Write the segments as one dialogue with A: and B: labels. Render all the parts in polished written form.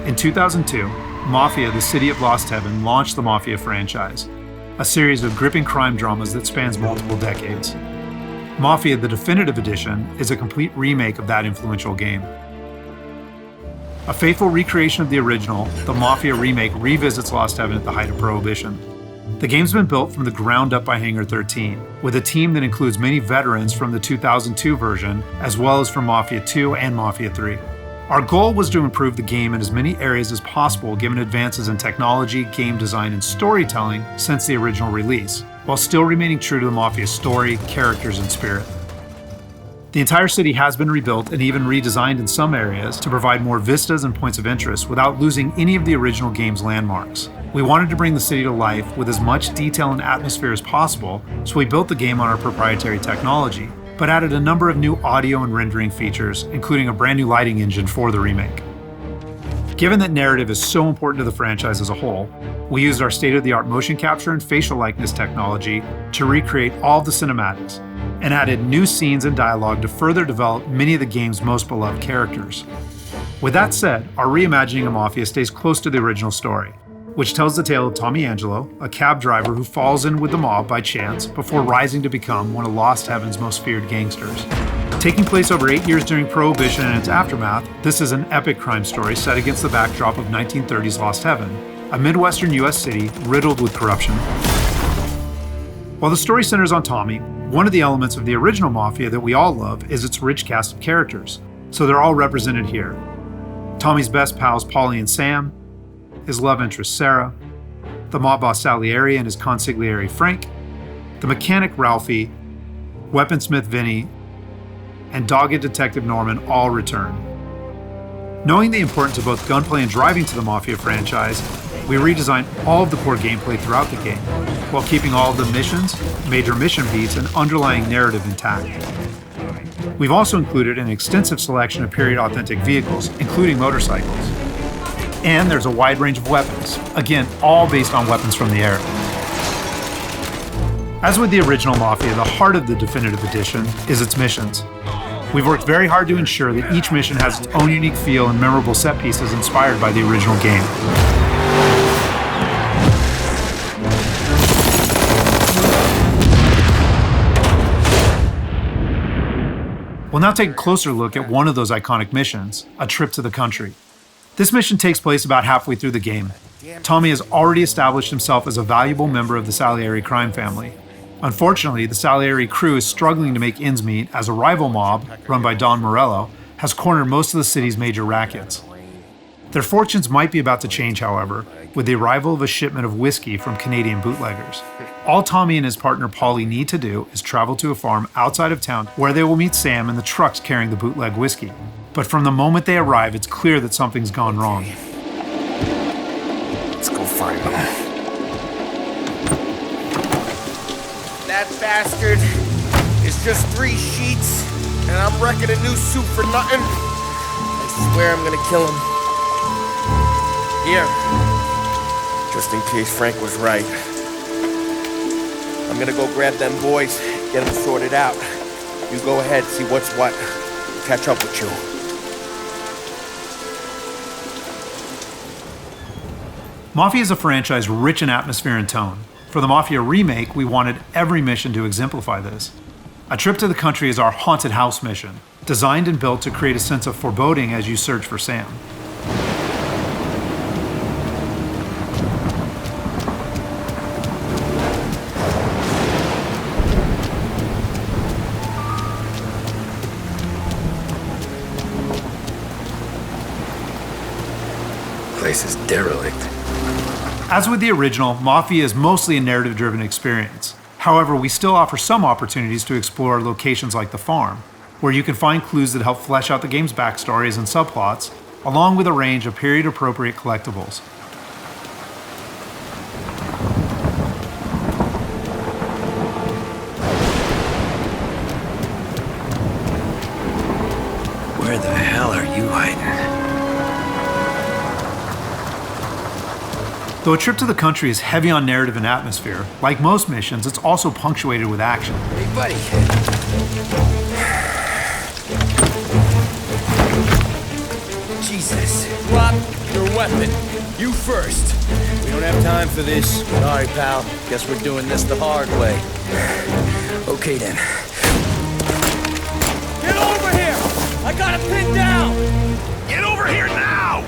A: In 2002, Mafia, the City of Lost Heaven, launched the Mafia franchise, a series of gripping crime dramas that spans multiple decades. Mafia, the Definitive Edition, is a complete remake of that influential game. A faithful recreation of the original, the Mafia remake revisits Lost Heaven at the height of Prohibition. The game's been built from the ground up by Hangar 13, with a team that includes many veterans from the 2002 version, as well as from Mafia 2 and Mafia 3. Our goal was to improve the game in as many areas as possible given advances in technology, game design, and storytelling since the original release, while still remaining true to the Mafia story, characters, and spirit. The entire city has been rebuilt and even redesigned in some areas to provide more vistas and points of interest without losing any of the original game's landmarks. We wanted to bring the city to life with as much detail and atmosphere as possible, so we built the game on our proprietary technology, but added a number of new audio and rendering features, including a brand new lighting engine for the remake. Given that narrative is so important to the franchise as a whole, we used our state-of-the-art motion capture and facial likeness technology to recreate all of the cinematics, and added new scenes and dialogue to further develop many of the game's most beloved characters. With that said, our reimagining of Mafia stays close to the original story, which tells the tale of Tommy Angelo, a cab driver who falls in with the mob by chance before rising to become one of Lost Heaven's most feared gangsters. Taking place over 8 years during Prohibition and its aftermath, this is an epic crime story set against the backdrop of 1930s Lost Heaven, a Midwestern U.S. city riddled with corruption. While the story centers on Tommy, one of the elements of the original Mafia that we all love is its rich cast of characters, so they're all represented here. Tommy's best pals Paulie and Sam, his love interest Sarah, the mob boss Salieri and his consigliere Frank, the mechanic Ralphie, weaponsmith Vinny, and dogged detective Norman all return. Knowing the importance of both gunplay and driving to the Mafia franchise, we redesigned all of the core gameplay throughout the game, while keeping all of the missions, major mission beats, and underlying narrative intact. We've also included an extensive selection of period-authentic vehicles, including motorcycles. And there's a wide range of weapons, again, all based on weapons from the era. As with the original Mafia, the heart of the Definitive Edition is its missions. We've worked very hard to ensure that each mission has its own unique feel and memorable set pieces inspired by the original game. We'll now take a closer look at one of those iconic missions, A Trip to the Country. This mission takes place about halfway through the game. Tommy has already established himself as a valuable member of the Salieri crime family. Unfortunately, the Salieri crew is struggling to make ends meet as a rival mob, run by Don Morello, has cornered most of the city's major rackets. Their fortunes might be about to change, however, with the arrival of a shipment of whiskey from Canadian bootleggers. All Tommy and his partner Paulie need to do is travel to a farm outside of town where they will meet Sam and the trucks carrying the bootleg whiskey. But from the moment they arrive, it's clear that something's gone wrong.
B: Let's go find them.
C: That bastard is just 3 sheets, and I'm wrecking a new suit for nothing. I swear I'm gonna kill him. Here, just in case Frank was right. I'm gonna go grab them boys, get them sorted out. You go ahead, see what's what. Catch up with you.
A: Mafia is a franchise rich in atmosphere and tone. For the Mafia remake, we wanted every mission to exemplify this. A Trip to the Country is our haunted house mission, designed and built to create a sense of foreboding as you search for Sam.
B: Place is derelict.
A: As with the original, Mafia is mostly a narrative-driven experience. However, we still offer some opportunities to explore locations like the farm, where you can find clues that help flesh out the game's backstories and subplots, along with a range of period-appropriate collectibles.
B: Where the hell are you hiding?
A: Though A Trip to the Country is heavy on narrative and atmosphere, like most missions, it's also punctuated with action.
C: Hey, buddy.
B: Jesus.
C: Drop your weapon. You first.
D: We don't have time for this. Sorry, pal. Guess we're doing this the hard way.
B: Okay then.
C: Get over here! I got it pinned down!
B: Get over here now!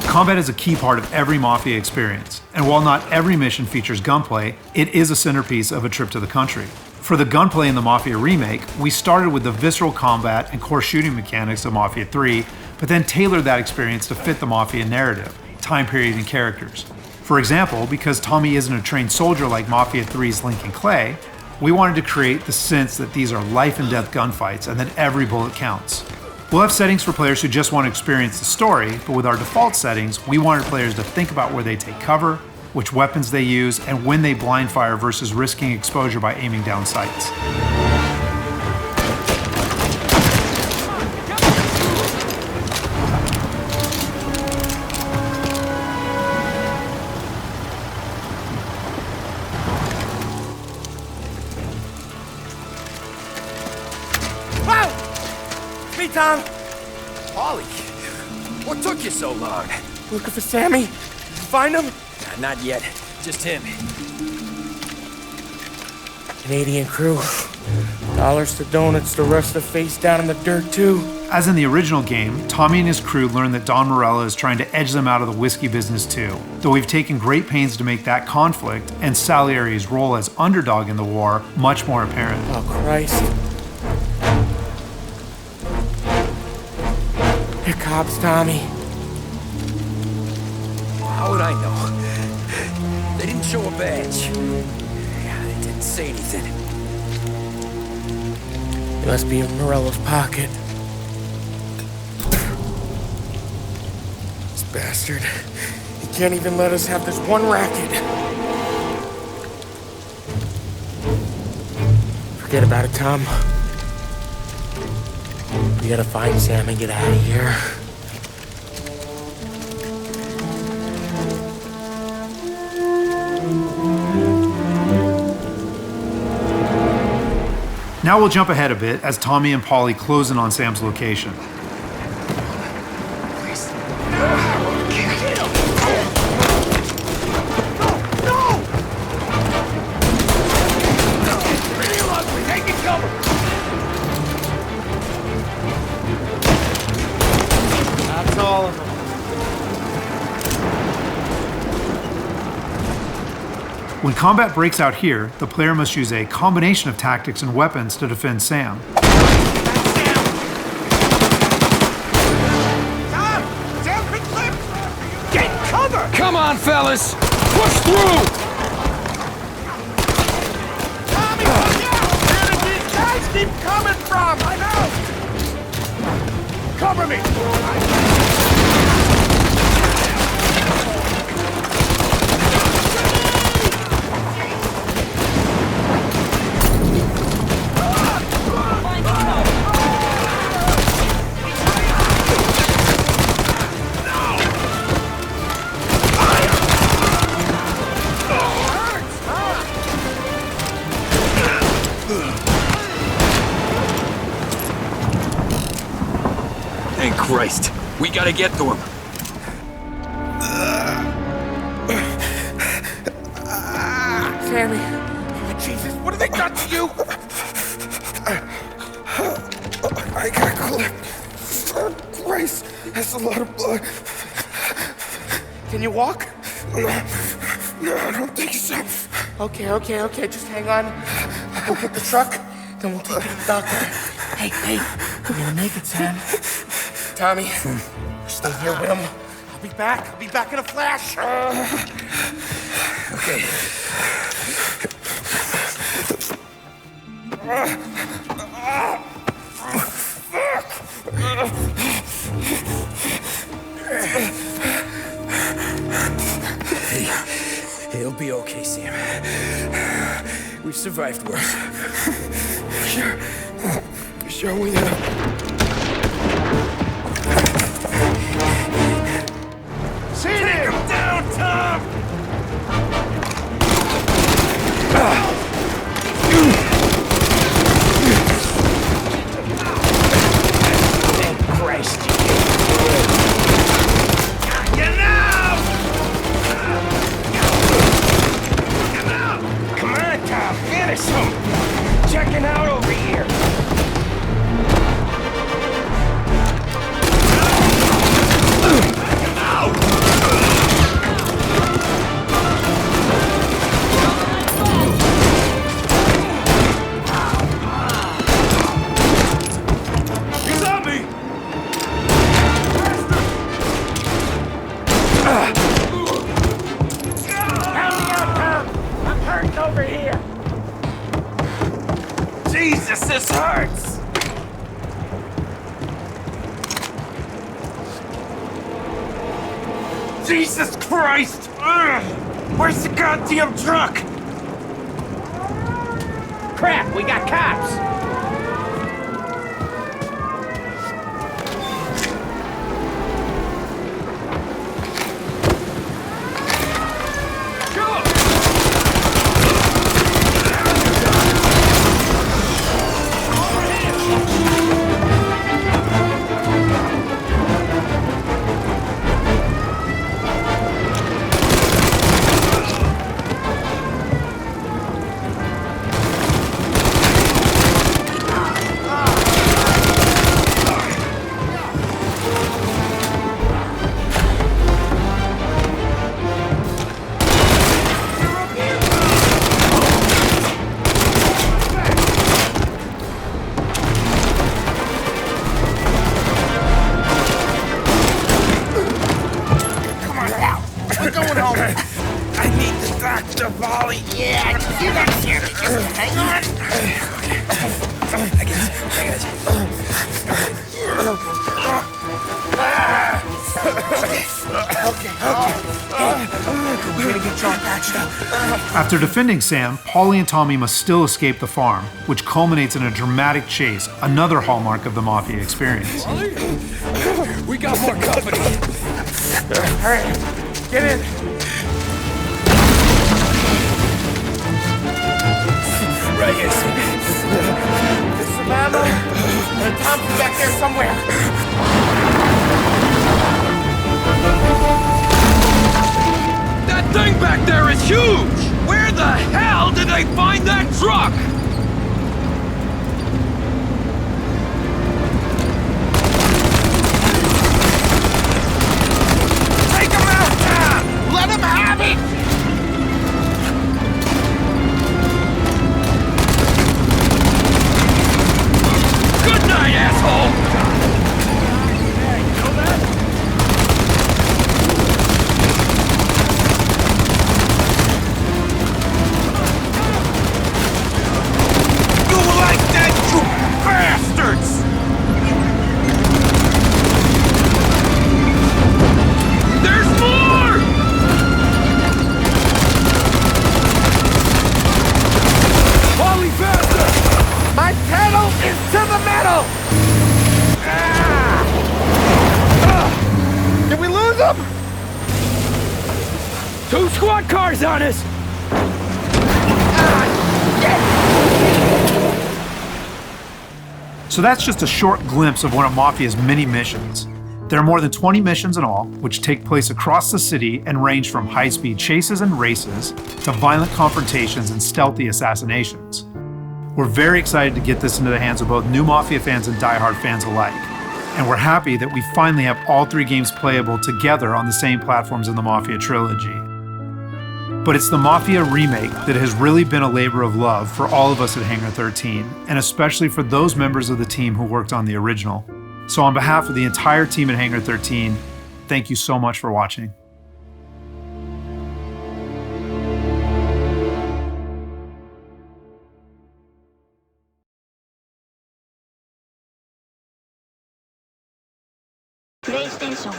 A: Combat is a key part of every Mafia experience, and while not every mission features gunplay, it is a centerpiece of A Trip to the Country. For the gunplay in the Mafia remake, we started with the visceral combat and core shooting mechanics of Mafia 3, but then tailored that experience to fit the Mafia narrative, time period, and characters. For example, because Tommy isn't a trained soldier like Mafia 3's Lincoln Clay, we wanted to create the sense that these are life and death gunfights and that every bullet counts. We'll have settings for players who just want to experience the story, but with our default settings, we wanted players to think about where they take cover, which weapons they use, and when they blind fire versus risking exposure by aiming down sights.
C: Tom?
B: Ollie, what took you so long?
C: Looking for Sammy? Did you find him?
B: Not yet. Just him.
C: Canadian crew. Dollars to donuts, the rest of face down in the dirt too.
A: As in the original game, Tommy and his crew learn that Don Morello is trying to edge them out of the whiskey business too, though we've taken great pains to make that conflict and Salieri's role as underdog in the war much more apparent.
C: Oh, Christ. Here cops, Tommy.
B: How would I know? They didn't show a badge. They didn't say anything.
C: It must be in Morello's pocket. This bastard. He can't even let us have this one racket. Forget about it, Tom. We gotta find Sam and get out of here.
A: Now we'll jump ahead a bit as Tommy and Polly close in on Sam's location. When combat breaks out here, the player must use a combination of tactics and weapons to defend Sam.
B: Get cover! Come on, fellas! Push through!
C: Tommy, look out! Where did these guys keep coming from? I know! Cover me!
B: Thank Christ. We gotta get to him.
C: Sammy. Oh, Jesus, what have they done to you?
E: I got clipped. Oh, Christ, that's a lot of blood.
C: Can you walk?
E: No, I don't think so.
C: Okay, just hang on. I'll get the truck, then we'll take you to the doctor. Hey, you're gonna make it, Sam. Tommy, stay here with him. I'll be back in a flash.
B: Okay. Hey, it'll be okay, Sam. We've survived worse.
E: Sure we have.
C: Take him down, Tom!
B: Thank Christ.
C: this hurts! Jesus Christ! Ugh. Where's the goddamn truck?
F: Crap, we got cops!
A: After defending Sam, Paulie and Tommy must still escape the farm, which culminates in a dramatic chase, another hallmark of the Mafia experience.
B: We got more company.
C: All right, get in.
B: Right here.
C: There's some ammo and a Thompson back there somewhere.
B: That thing back there is huge! Where the hell did they find that truck?
C: Take him out, Tom! Let him have it!
B: Good night, asshole! Two squad cars on us!
A: So that's just a short glimpse of one of Mafia's many missions. There are more than 20 missions in all, which take place across the city and range from high-speed chases and races to violent confrontations and stealthy assassinations. We're very excited to get this into the hands of both new Mafia fans and die-hard fans alike. And we're happy that we finally have all three games playable together on the same platforms in the Mafia trilogy. But it's the Mafia remake that has really been a labor of love for all of us at Hangar 13, and especially for those members of the team who worked on the original. So on behalf of the entire team at Hangar 13, thank you so much for watching.
G: PlayStation